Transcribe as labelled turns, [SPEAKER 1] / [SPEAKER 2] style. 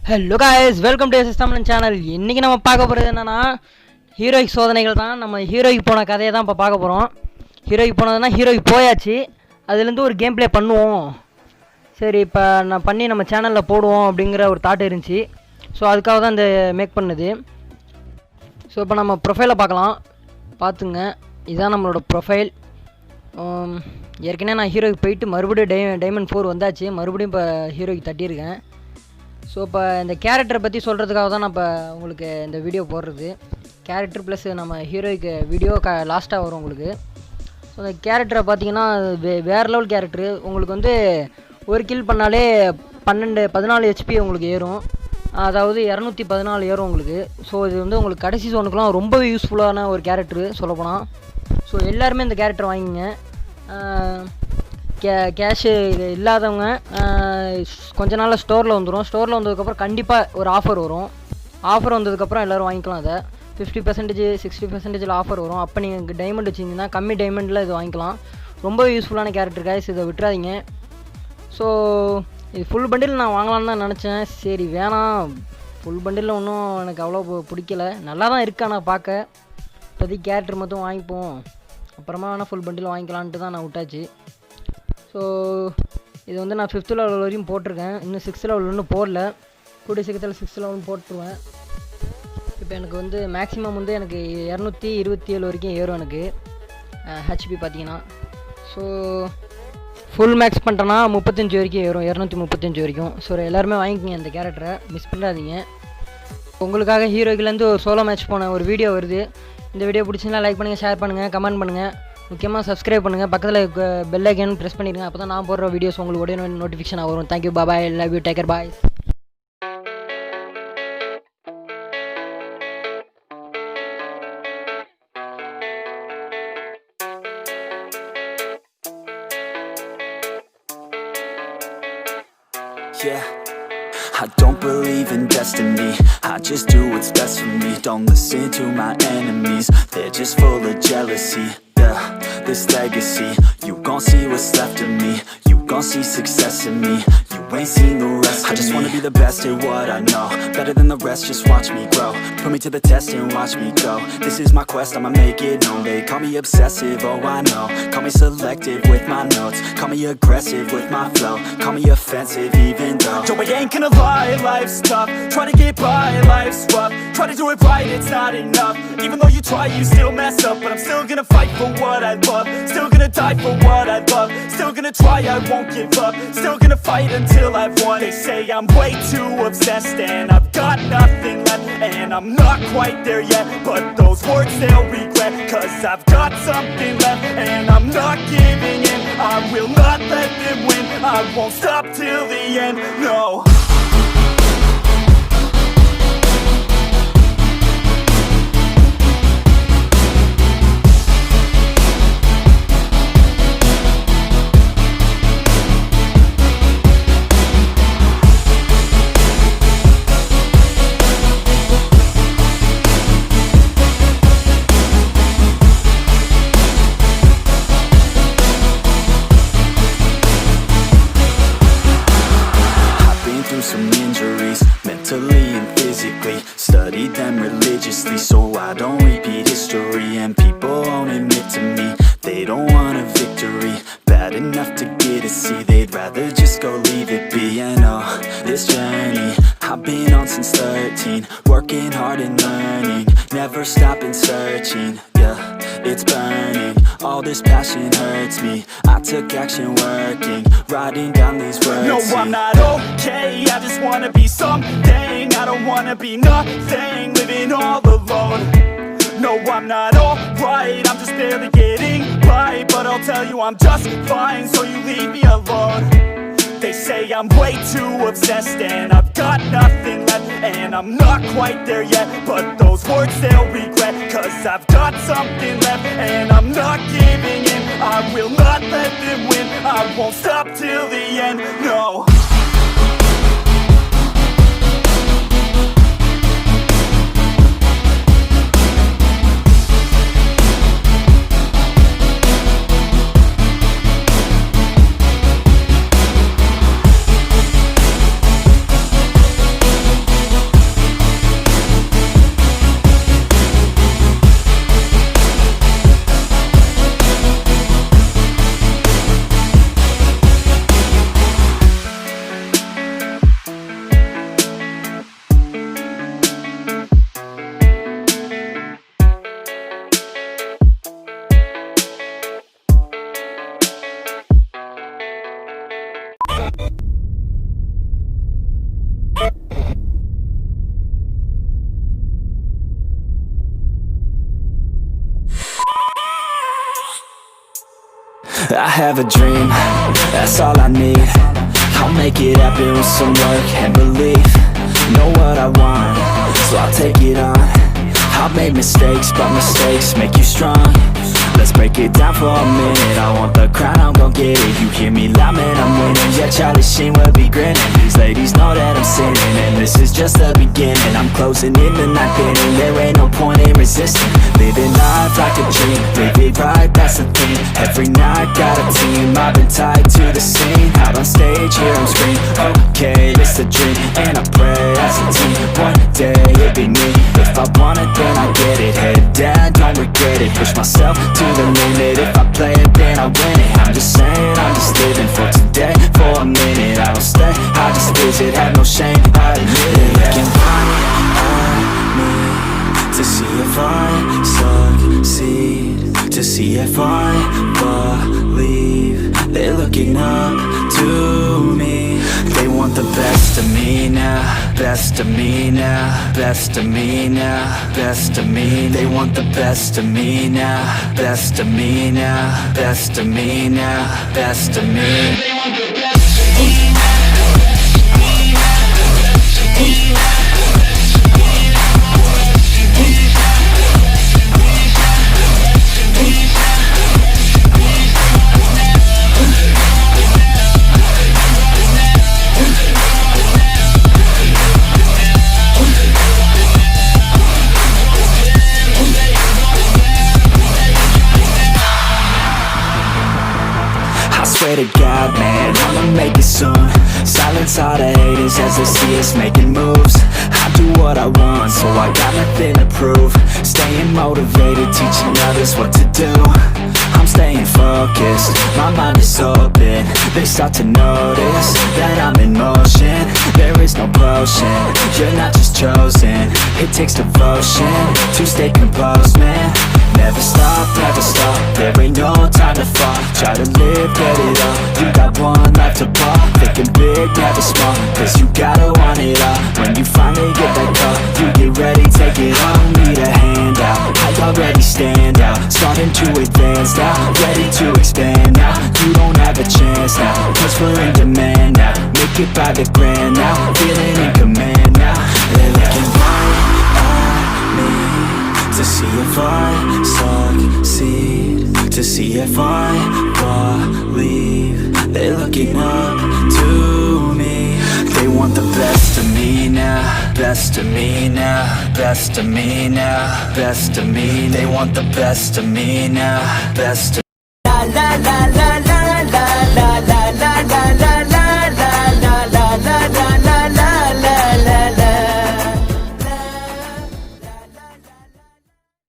[SPEAKER 1] Hello guys, welcome to system channel. இன்றைக்கி நம்ம பார்க்க போகிறது என்னென்னா ஹீரோயிக் சோதனைகள் தான். நம்ம ஹீரோய்க்கு போன கதையை தான் இப்போ பார்க்க போகிறோம். ஹீரோய்க்கு போனதுன்னா ஹீரோய்க்கு போயாச்சு, அதுலேருந்து ஒரு கேம் ப்ளே பண்ணுவோம். சரி, இப்போ நான் பண்ணி நம்ம சேனலில் போடுவோம் அப்படிங்கிற ஒரு தாட் இருந்துச்சு. ஸோ அதுக்காக தான் இந்த மேக் பண்ணுது. ஸோ இப்போ நம்ம ப்ரொஃபைலை பார்க்கலாம். பார்த்துங்க, இதுதான் நம்மளோட ப்ரொஃபைல். ஏற்கனவே நான் ஹீரோய்க்கு போயிட்டு மறுபடியும் டைமண்ட் 4 வந்தாச்சு. மறுபடியும் இப்போ ஹீரோய்க்கு தட்டியிருக்கேன். ஸோ இப்போ இந்த கேரக்டரை பற்றி சொல்கிறதுக்காக தான் நான் இப்போ உங்களுக்கு இந்த வீடியோ போடுறது. கேரக்டர் ப்ளஸ் நம்ம ஹீரோய்க்கு வீடியோ லாஸ்ட்டாக வரும் உங்களுக்கு. ஸோ இந்த கேரக்டரை பார்த்தீங்கன்னா வேறு லெவல் கேரக்டரு. உங்களுக்கு வந்து ஒரு கில் பண்ணாலே 14 HP உங்களுக்கு ஏறும். அதாவது 214 ஏறும் உங்களுக்கு. ஸோ இது வந்து உங்களுக்கு கடைசி சோனுக்குலாம் ரொம்பவே யூஸ்ஃபுல்லான ஒரு கேரக்டரு சொல்லப்போனால். ஸோ எல்லாருமே இந்த கேரக்டர் வாங்கிங்க. கேஷு இது இல்லாதவங்க கொஞ்ச நாளில் ஸ்டோரில் வந்துடும். ஸ்டோரில் வந்ததுக்கப்புறம் கண்டிப்பாக ஒரு ஆஃபர் வரும். ஆஃபர் வந்ததுக்கப்புறம் எல்லோரும் வாங்கிக்கலாம். அதை 50%, 60% ஆஃபர் வரும். அப்போ நீங்கள் டைமண்ட் வச்சிங்கன்னா கம்மி டைமண்டில் இது வாங்கிக்கலாம். ரொம்ப யூஸ்ஃபுல்லான கேரக்டர் காய்ஸ், இதை விட்டுறாதீங்க. ஸோ இது ஃபுல் பண்டில் நான் வாங்கலான்னு தான் நினச்சேன். சரி வேணாம், ஃபுல் பண்டில் ஒன்றும் எனக்கு அவ்வளோ பிடிக்கல. நல்லா தான் இருக்கு, ஆனால் பார்க்க இப்போதைக்கு கேரக்டர் மட்டும் வாங்கிப்போம், அப்புறமா வேணால் ஃபுல் பண்டில் வாங்கிக்கலான்ட்டு தான் நான் விட்டாச்சு. ஸோ இது வந்து நான் 5th லெவல் வரையும் போட்டிருக்கேன். இன்னும் 6th லெவல் இன்னும் போடல. கூடிய சீக்கிரத்தில் 6th லெவல் போட்டுருவேன். இப்போ எனக்கு வந்து மேக்ஸிமம் வந்து எனக்கு 227 வரைக்கும் ஏறும் எனக்கு ஹெச்பி பார்த்தீங்கன்னா. ஸோ ஃபுல் மேக்ஸ் பண்ணிட்டேன்னா 35 வரைக்கும் ஏறும், 235 வரைக்கும். ஸோ எல்லாருமே வாங்கிக்கிங்க இந்த கேரக்டரை, மிஸ் பண்ணாதீங்க. உங்களுக்காக ஹீரோக்கிலேருந்து ஒரு சோலோ மேட்ச் போன ஒரு வீடியோ வருது. இந்த வீடியோ பிடிச்சிங்கன்னா லைக் பண்ணுங்கள், ஷேர் பண்ணுங்கள், கமெண்ட் பண்ணுங்கள், முக்கியமாக சப்ஸ்கிரைப் பண்ணுங்கள். பக்கத்தில் பெல் ஐக்கன் ப்ரெஸ் பண்ணிடுங்க. அப்போ தான் நான் போடுற வீடியோஸ் உங்களுக்கு உடனே நோட்டிஃபிகேஷன் வரும். Thank you, bye, love you, take care, bye.
[SPEAKER 2] Yeah, I don't believe in destiny, I just do what's best for me. Don't listen to my enemies, they're just full of jealousy. Yeah, this legacy, you gon' see what's left of me. You gon' see success in me, you ain't seen the rest of me. I just wanna be the best at what I know, better than the rest, just watch me grow. Put me to the test and watch me go. This is my quest, I'ma make it known. They call me obsessive, oh I know. Call me selective with my notes, call me aggressive with my flow, call me offensive even though yo, I ain't gonna lie, life's tough. Try to get by, life's rough. Try to do it right, it's not enough. Even though you try, you still mess up. But I'm still gonna fight for what I love, still gonna die for what I love, still gonna try, I won't give up, still gonna fight until I've won. They say I'm way too obsessed and I've got nothing left, and I'm not quite there yet, but those words they'll regret, cause I've got something left and I'm not giving in. I will not let them win, I won't stop till the end, no. Some injuries, mentally and physically, studied them religiously so I don't repeat history. And people won't admit to me they don't want a victory bad enough to get a C. They'd rather just go leave it be. And oh, this journey I've been on since 13, working hard and learning, never stopping searching. Yeah, it's burning, all this passion hurts me. I took action working, writing down these words. No, I'm not okay, I just wanna be something. I don't wanna be nothing, living all alone. No, I'm not alright, I'm just barely getting by, but I'll tell you I'm just fine, so you leave me alone. They say I'm way too obsessed and I've got nothing left, and I'm not quite there yet, but those words they'll regret, cause I've got something left and I'm not giving in. I will not let them win, I won't stop till the end, no. I have a dream, that's all I need. I'll make it happen with some work and belief. Know what I want, so I'll take it on. I've made mistakes, but mistakes make you strong. Let's break it down for a minute. I want the crown, I'm gon' get it. You hear me loud, man, I'm winning. Yeah, Charlie Sheen will be grinning. These ladies know that I'm sinning, and this is just the beginning. I'm closing in the ninth inning. There ain't no point in resisting. Living life like a dream, live it right, that's the thing. Every night got a team, I've been tied to the scene. Out on stage, hear them scream, okay, it's a dream. And I pray as a team, one day it'll be me. If I want it, then I get it. Head down, don't regret it. Push myself to the limit. If I play it, then I win it. I'm just saying, I'm just living for today, for a minute. I don't stay, I just visit, have no shame, I admit it. Looking right at me to see if I succeed, to see if I believe. They're looking up to me. They want the best of me now, best of me now, best of me now, best of me. They want the best of me now, best of me now, best of me now, best of me. They want the best of me now. Swear to God, man, I'ma make it soon. Silence all the haters as they see us making moves. I do what I want, so I got nothing to prove. Staying motivated, teaching others what to do. I'm staying focused, my mind is open. They start to notice that I'm in motion. There is no potion, you're not just chosen. It takes devotion to stay composed, man. Never stop, there ain't no time to fall. Try to live, get it all, you got one life to pop. Thinking big, never small, cause you gotta want it all. When you finally get that call, you get ready, take it all. Need a hand out, I already stand out. Starting to advance now, ready to expand now. You don't have a chance now, cause we're in demand now. Make it by the grand now, feeling in command now. They're looking right at me to see if I succeed, to see if I believe. They're looking up to me. They want the best of me now, best of me now, best of me now, best of me. They want the best of me now, best of